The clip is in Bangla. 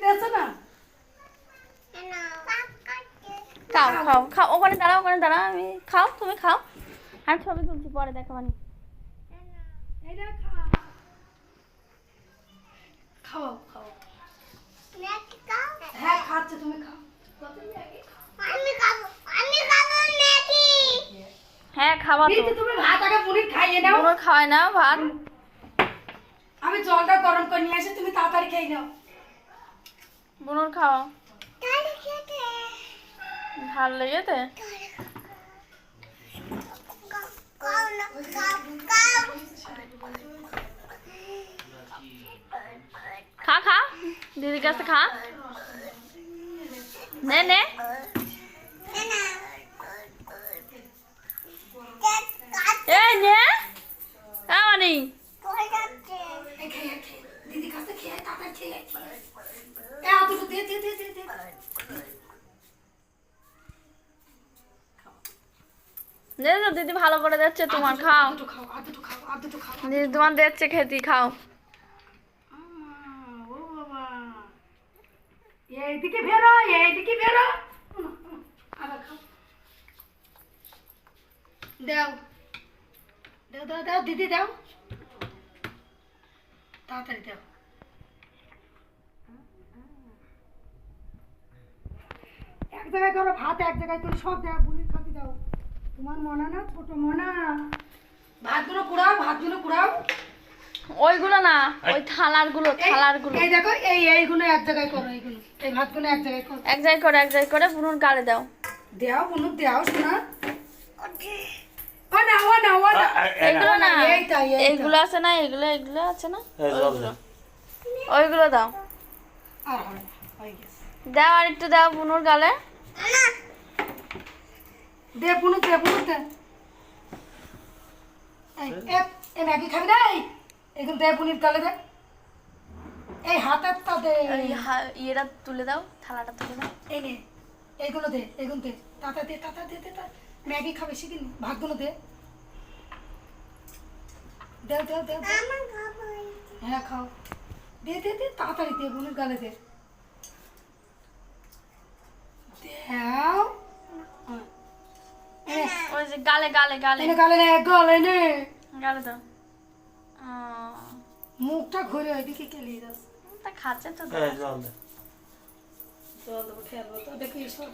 দিতেছ না? খাও খাও খাও, ওখানে দাঁড়াও, ওখানে দাঁড়াও, আমি খাও, তুমি খাও, আমি ছবি তুলছি পরে দেখাবানি। এইটা খাও। খাও খাও। হ্যাঁ খাচ্ছে, তুমি খাও। হ্যাঁ খাবা তো, দিদি তুমি ভাত আগে মুড়ি খাইয়ে নাও। বুনোর খাওয়াই না ভাত। আমি জলটা গরম করে নিয়ে আসি, তুমি তাড়াতাড়ি খেয়ে নাও। বুনোর খাও, ভাল লেগেছে। খা খা, দিদির কাছে খা, নে নে। এই নে কামানি। এই খেয়ে খেয়ে দিদি কাছে খেয়ে তাড়াতাড়ি খেয়ে। এ আতুটু দে দে দে দে দে। নে তো, দিদি ভালো করে দিচ্ছে তোমার, খাও। আতুটু খাও, আতুটু খাও, আতুটু খাও। দিদি তোমার দিচ্ছে খেতে, খাও। ও বাবা, এইদিকে বেরো, এইদিকে বেরো। আবার খাও। দাও দাও দাও দাও, দিদি দাও, তাড়াতাড়ি দাও। এক জায়গায় করো ভাত, এক জায়গায় তুমি সব দাও, বুনির খাতে দাও। তোমার মনা না, ছোট মনা। ভাতগুলো কুড়াও, ভাতগুলো কুড়াও। ওইগুলো না, ওই থালার গুলো, থালার গুলো। এই দেখো, এইগুলো এক জায়গায় করো, এইগুলো, এই ভাতগুলো এক জায়গায় করো। এক জায়গায় করে, এক জায়গায় করে বুনুর গালে দাও। দেও বুনু, দেও শোনা। ও না ও না ও না, এগুলো না, এইটা, এইটা। এইগুলো আছে না, এগুলো এগুলো আছে না, ওইগুলো, ওইগুলো দাও। আর হয় না, হয়ে গেছে। দাও আর একটু দাও বুনুর গালে। দে বুনু, দে বুনু, দে। এই ম্যাগি খাবি না? এগুলো দে বুনির গালে দে। এই হাতেরটা দে। ইয়েটা তুলে দাও, থালাটা তুলে দাও। এই নে, এইগুলো দে, এগুলো দে, তাতা দে, তাতা দে, দে, তা। ম্যাগি খাবে শিখিনি, ভাতগুলো দে। দে দে দে। হ্যাঁ খাও, দে দে দে, তাড়াতাড়ি দে, বুনির গালে দে। দেও। ওই যে গালে গালে গালে এনে গালে নে, গালে নে। গালে দাও। মুখটা ঘুরে ওইদিকে কেলিয়ে যাচ্ছে। তা খাচ্ছে তো। জল দেবো, খেলবো তো, দেখি সব।